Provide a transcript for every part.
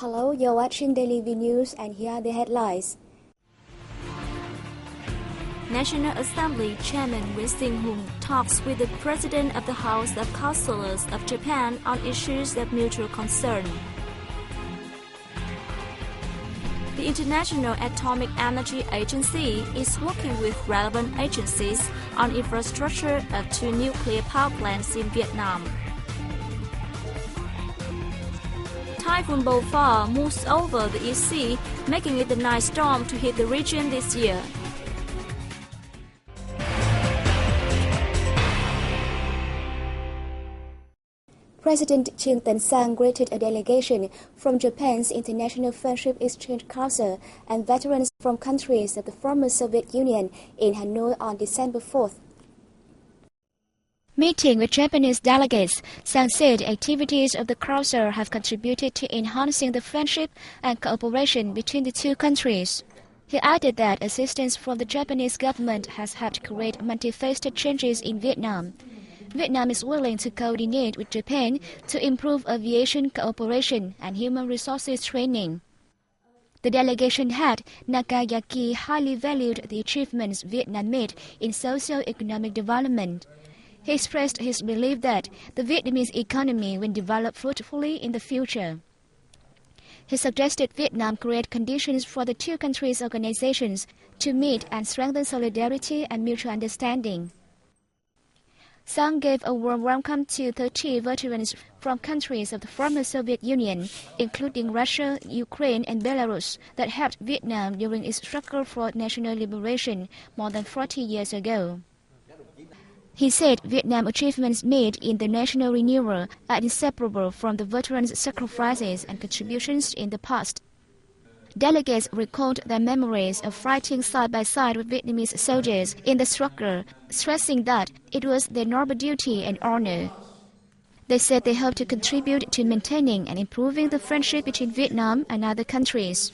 Hello, you're watching Daily V News and here are the headlines. National Assembly Chairman Win Sing-hoon talks with the President of the House of Councillors of Japan on issues of mutual concern. The International Atomic Energy Agency is working with relevant agencies on infrastructure of 2 nuclear power plants in Vietnam. Typhoon Bofar moves over the East Sea, making it the ninth storm to hit the region this year. President Trương Tấn Sang greeted a delegation from Japan's International Friendship Exchange Council and veterans from countries of the former Soviet Union in Hanoi on December 4th. Meeting with Japanese delegates, Sang said activities of the council have contributed to enhancing the friendship and cooperation between the two countries. He added that assistance from the Japanese government has helped create multifaceted changes in Vietnam. Vietnam is willing to coordinate with Japan to improve aviation cooperation and human resources training. The delegation head, Nakayaki, highly valued the achievements Vietnam made in socio-economic development. He expressed his belief that the Vietnamese economy will develop fruitfully in the future. He suggested Vietnam create conditions for the two countries' organizations to meet and strengthen solidarity and mutual understanding. Sang gave a warm welcome to 30 veterans from countries of the former Soviet Union, including Russia, Ukraine, and Belarus, that helped Vietnam during its struggle for national liberation more than 40 years ago. He said Vietnam's achievements made in the national renewal are inseparable from the veterans' sacrifices and contributions in the past. Delegates recalled their memories of fighting side by side with Vietnamese soldiers in the struggle, stressing that it was their noble duty and honor. They said they hope to contribute to maintaining and improving the friendship between Vietnam and other countries.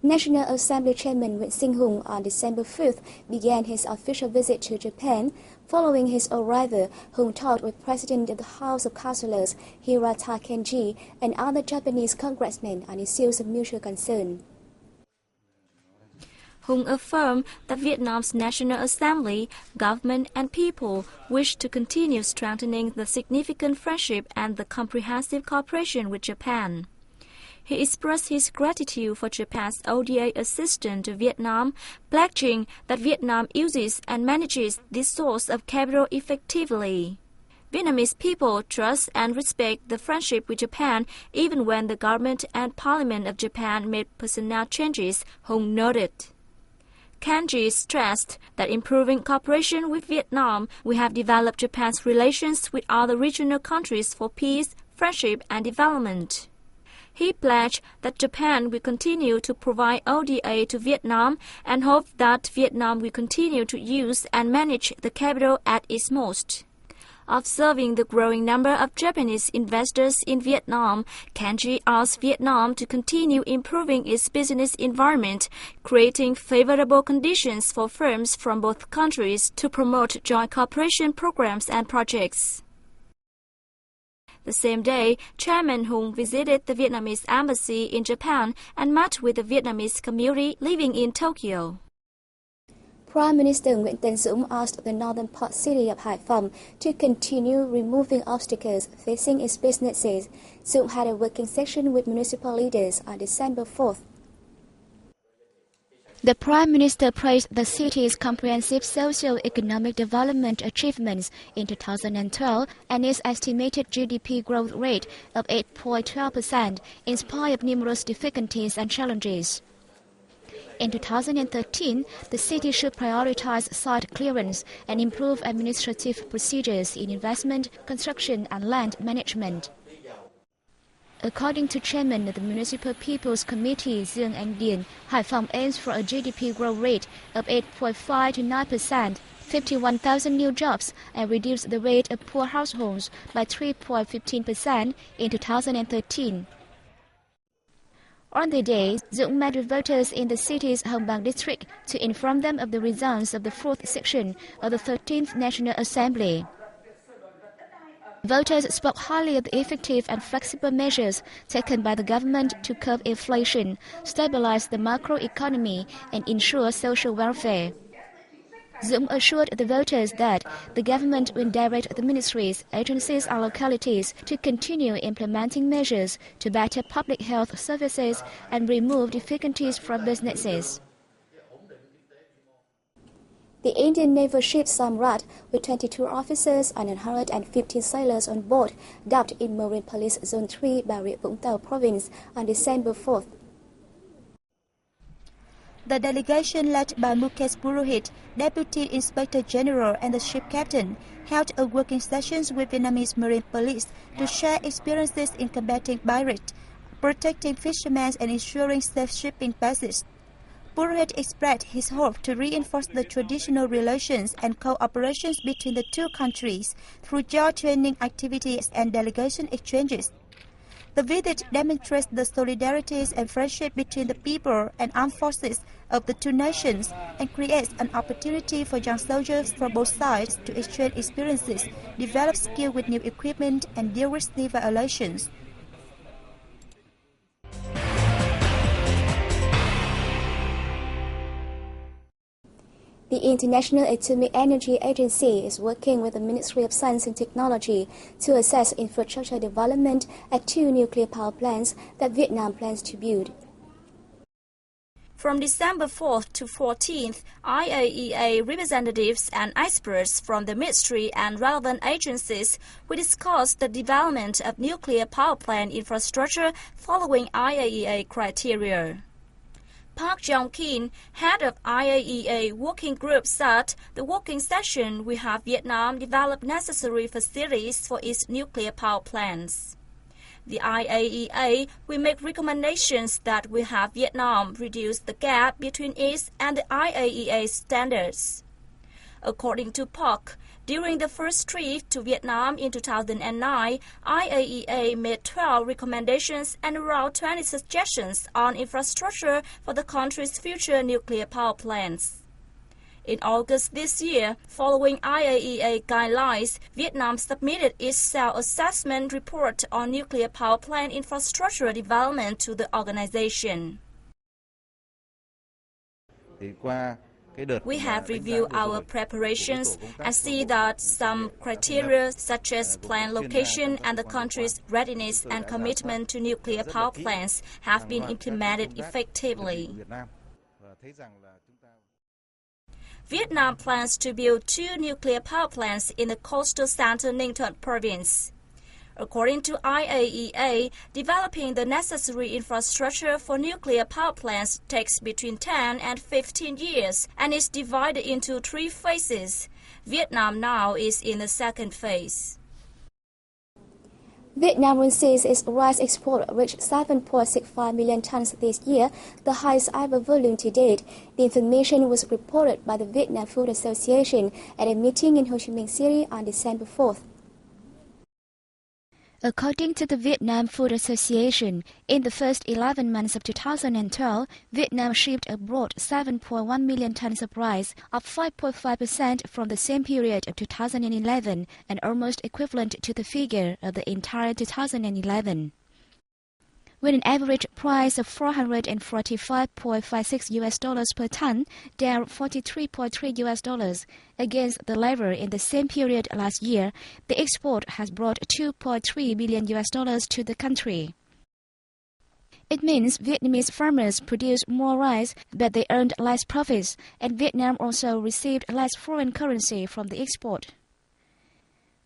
National Assembly Chairman Win Sing-hoon on December 5th began his official visit to Japan. Following his arrival, Hoon talked with President of the House of Councillors Hirata Kenji and other Japanese congressmen on issues of mutual concern. Hoon affirmed that Vietnam's National Assembly, government and people wish to continue strengthening the significant friendship and the comprehensive cooperation with Japan. He expressed his gratitude for Japan's ODA assistance to Vietnam, pledging that Vietnam uses and manages this source of capital effectively. Vietnamese people trust and respect the friendship with Japan even when the government and parliament of Japan made personnel changes, Hoon noted. Kenji stressed that improving cooperation with Vietnam will have developed Japan's relations with other regional countries for peace, friendship, and development. He pledged that Japan will continue to provide ODA to Vietnam and hoped that Vietnam will continue to use and manage the capital at its most. Observing the growing number of Japanese investors in Vietnam, Kenji asked Vietnam to continue improving its business environment, creating favorable conditions for firms from both countries to promote joint cooperation programs and projects. The same day, Chairman Hoon visited the Vietnamese embassy in Japan and met with the Vietnamese community living in Tokyo. Prime Minister Nguyễn Tấn Dũng asked the northern port city of Hải Phòng to continue removing obstacles facing its businesses. Dũng had a working session with municipal leaders on December 4th. The Prime Minister praised the city's comprehensive socio-economic development achievements in 2012 and its estimated GDP growth rate of 8.12% in spite of numerous difficulties and challenges. In 2013, the city should prioritize site clearance and improve administrative procedures in investment, construction, and land management. According to Chairman of the Municipal People's Committee, Dương Anh Điền, Hải Phòng aims for a GDP growth rate of 8.5 to 9%, 51,000 new jobs, and reduce the rate of poor households by 3.15% in 2013. On the day, Dũng met with voters in the city's Hồng Bàng district to inform them of the results of the 4th section of the 13th National Assembly. Voters spoke highly of the effective and flexible measures taken by the government to curb inflation, stabilize the macroeconomy, and ensure social welfare. Zoom assured the voters that the government will direct the ministries, agencies and localities to continue implementing measures to better public health services and remove difficulties from businesses. The Indian naval ship Samrat, with 22 officers and 115 sailors on board, docked in Marine Police Zone 3, Bà Rịa Vũng Tàu Province on December 4th. The delegation led by Mukesh Purohit, Deputy Inspector General and the ship captain, held a working session with Vietnamese Marine Police to share experiences in combating pirates, protecting fishermen and ensuring safe shipping passage. Purohit expressed his hope to reinforce the traditional relations and cooperation between the two countries through joint training activities and delegation exchanges. The visit demonstrates the solidarities and friendship between the people and armed forces of the two nations and creates an opportunity for young soldiers from both sides to exchange experiences, develop skills with new equipment, and deal with sea violations. The International Atomic Energy Agency is working with the Ministry of Science and Technology to assess infrastructure development at 2 nuclear power plants that Vietnam plans to build. From December 4th to 14th, IAEA representatives and experts from the ministry and relevant agencies will discuss the development of nuclear power plant infrastructure following IAEA criteria. Park Jong-kin, head of IAEA Working Group, said the working session will have Vietnam develop necessary facilities for its nuclear power plants. The IAEA will make recommendations that will have Vietnam reduce the gap between its and the IAEA standards. According to Park, during the first trip to Vietnam in 2009, IAEA made 12 recommendations and around 20 suggestions on infrastructure for the country's future nuclear power plants. In August this year, following IAEA guidelines, Vietnam submitted its self-assessment report on nuclear power plant infrastructure development to the organization. We have reviewed our preparations and see that some criteria such as plant location and the country's readiness and commitment to nuclear power plants have been implemented effectively. Vietnam plans to build 2 nuclear power plants in the coastal center Ninh Thuận province. According to IAEA, developing the necessary infrastructure for nuclear power plants takes between 10 and 15 years and is divided into 3 phases. Vietnam now is in the second phase. Vietnam will see its rice export reach 7.65 million tons this year, the highest ever volume to date. The information was reported by the Vietnam Food Association at a meeting in Ho Chi Minh City on December 4th. According to the Vietnam Food Association, in the first 11 months of 2012, Vietnam shipped abroad 7.1 million tons of rice, up 5.5% from the same period of 2011 and almost equivalent to the figure of the entire 2011. With an average price of $445.56 per ton, down $43.3 against the level in the same period last year, the export has brought $2.3 billion to the country. It means Vietnamese farmers produced more rice, but they earned less profits, and Vietnam also received less foreign currency from the export.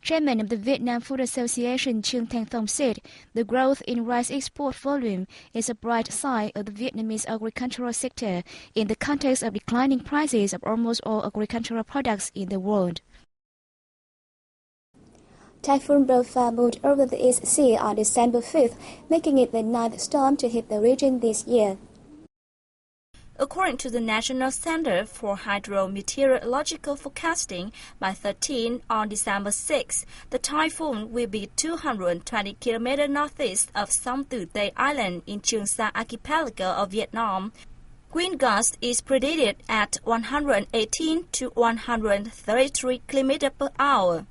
Chairman of the Vietnam Food Association Trương Thanh Thong said the growth in rice export volume is a bright side of the Vietnamese agricultural sector in the context of declining prices of almost all agricultural products in the world. Typhoon Bopha moved over the East Sea on December 5th, making it the 9th storm to hit the region this year. According to the National Center for Hydrometeorological Forecasting, by 13 on December 6, the typhoon will be 220 km northeast of Song Tử Tây Island in Trường Sa archipelago of Vietnam. Wind gust is predicted at 118 to 133 km per hour.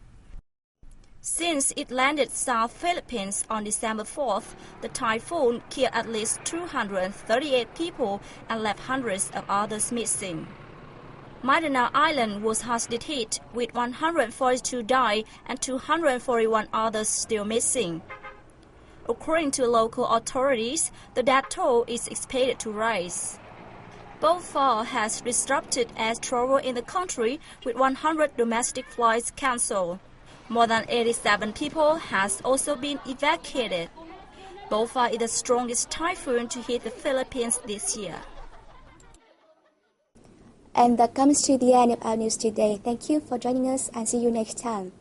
Since it landed South Philippines on December 4th, the typhoon killed at least 238 people and left hundreds of others missing. Mindanao Island was hardly hit, with 142 died and 241 others still missing. According to local authorities, the death toll is expected to rise. Bhopal has disrupted air travel in the country, with 100 domestic flights cancelled. More than 87 people has also been evacuated. Bhopal is the strongest typhoon to hit the Philippines this year. And that comes to the end of our news today. Thank you for joining us and see you next time.